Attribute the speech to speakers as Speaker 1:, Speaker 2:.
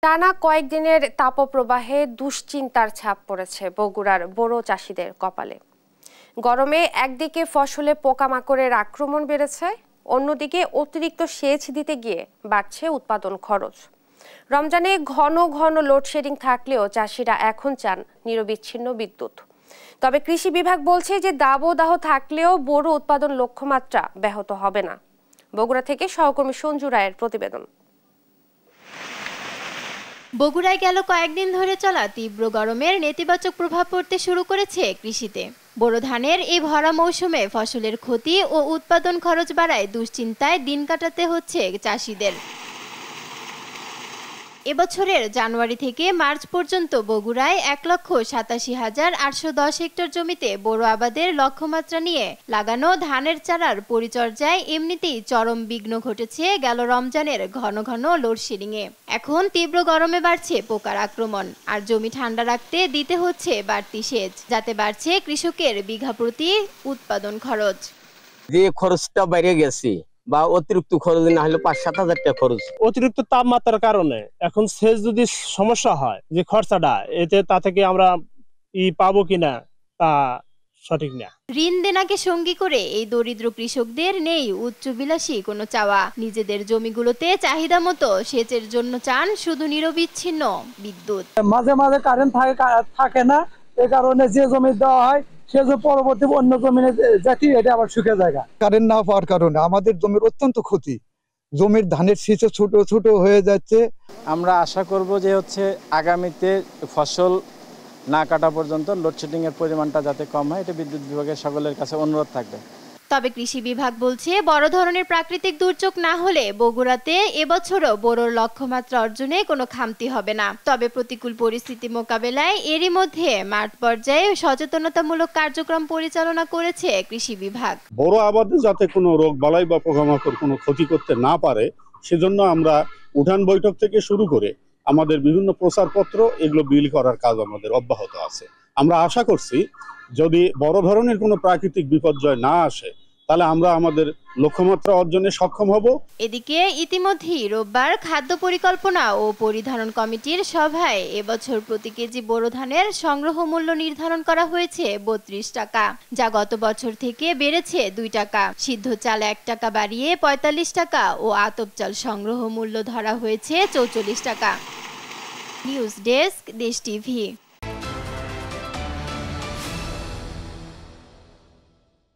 Speaker 1: টানা কয়েকদিনের তাপপ্রবাহে দুশ্চিন্তার ছাপ পড়েছে বগুড়ার বোরো চাষিদের কপালে। গরমে একদিকে ফসলে পোকামাকড়ের আক্রমণ বেড়েছে, অন্যদিকে অতিরিক্ত সেচ দিতে গিয়ে বাড়ছে উৎপাদন খরচ। রমজানে ঘন ঘন লোডশেডিং থাকলেও চাষিরা এখন চান নিরবিচ্ছিন্ন বিদ্যুৎ। তবে কৃষি বিভাগ বলছে যে দাবদাহ থাকলেও বোরো উৎপাদন লক্ষ্যমাত্রা ব্যাহত হবে না। বগুড়া থেকে সহকর্মী সঞ্জু রায়ের প্রতিবেদন।
Speaker 2: বগুড়ায় গেল কয়েকদিন ধরে চলা তীব্র গরমের নেতিবাচক প্রভাব পড়তে শুরু করেছে কৃষিতে। বোরো ধানের এই ভরা মৌসুমে ফসলের ক্ষতি ও উৎপাদন খরচ বাড়ায় দুশ্চিন্তায় দিন কাটাতে হচ্ছে চাষিদের। এবছরের জানুয়ারি থেকে মার্চ পর্যন্ত বগুড়ায় ১,৮৭,৮১০ হেক্টর জমিতে বোরো আবাদের লক্ষ্যমাত্রা নিয়ে লাগানো ধানের চারার পরিচর্যায় এমনিতেই চরম বিঘ্ন ঘটেছে গেল রমজানের ঘন ঘন লোডশেডিংয়ে। এখন তীব্র গরমে বাড়ছে পোকার আক্রমণ, আর জমি ঠান্ডা রাখতে দিতে হচ্ছে বাড়তি সেচ, যাতে বাড়ছে কৃষকের বিঘা প্রতি উৎপাদন খরচ।
Speaker 3: যে খরচটা বাইরে গেছে বা অতিরিক্ত খরচ না হলে ৫-৭ হাজার টাকা খরচ।
Speaker 4: অতিরিক্ত তাপমাত্রার কারণে এখন সেচ যদি সমস্যা হয়, যে খরচাটা এতে তা থেকে আমরা পাবো কিনা তা সঠিক না।
Speaker 2: ঋণ দেনাকে সঙ্গী করে এই দরিদ্র কৃষকদের নেই উচ্চবিলাসী কোনো চাওয়া। নিজেদের জমিগুলোতে চাহিদা মতো সেচের জন্য চান শুধু নিরবিচ্ছিন্ন বিদ্যুৎ।
Speaker 5: মাঝে মাঝে কারেন্ট থাকে না, এই কারণে যে জমি দেওয়া হয় সে যে পরবর্তী অন্য জমিনে জাতি এটা আবার শুকিয়ে যায়।
Speaker 6: কারেন্ট না পাওয়ার কারণে আমাদের জমির অত্যন্ত ক্ষতি, জমির ধানের শীষ ছোট ছোট হয়ে যাচ্ছে।
Speaker 7: আমরা আশা করব যে আগামীতে ফসল না কাটা পর্যন্ত লোডশেডিং এর পরিমাণটা যাতে কম হয়, এটা বিদ্যুৎ বিভাগের সকলের কাছে অনুরোধ থাকবে।
Speaker 2: তবে কৃষি বিভাগ বলছে বড় ধরনের প্রাকৃতিক দুর্যোগ না হলে বগুড়াতে এবছরও বোরোর লক্ষ্যমাত্রা অর্জনে কোনো খামতি হবে না। তবে প্রতিকূল পরিস্থিতি মোকাবেলায় এরই মধ্যে মাঠ পর্যায়ে সচেতনতামূলক কার্যক্রম পরিচালনা করেছে কৃষি বিভাগ।
Speaker 8: বোরো আবাদে যাতে কোনো রোগ বালাই বা পোকামাকড় কোনো ক্ষতি করতে না পারে, সেজন্য আমরা উঠান বৈঠক থেকে শুরু করে আমাদের বিভিন্ন প্রচারপত্র এগুলো বিলি করার কাজ আমাদের অব্যাহত আছে। আমরা আশা করছি যদি বড় ধরনের কোনো প্রাকৃতিক বিপর্যয় না আসে, তাহলে আমরা আমাদের লক্ষ্যমাত্রা অর্জনে সক্ষম হব।
Speaker 2: এদিকে ইতিমধ্যেই রোববার খাদ্য পরিকল্পনা ও পরিধারণ কমিটির সভায় এবছর প্রতি কেজি বোরো ধানের সংগ্রহ মূল্য নির্ধারণ করা হয়েছে ৩২ টাকা, যা গত বছর থেকে বেড়েছে ২ টাকা। সিদ্ধ চাল ১ টাকা বাড়িয়ে ৪৫ টাকা ও আতপ চাল সংগ্রহ মূল্য ধরা হয়েছে ৪৪ টাকা। নিউজ ডেস্ক, দেশ টিভি।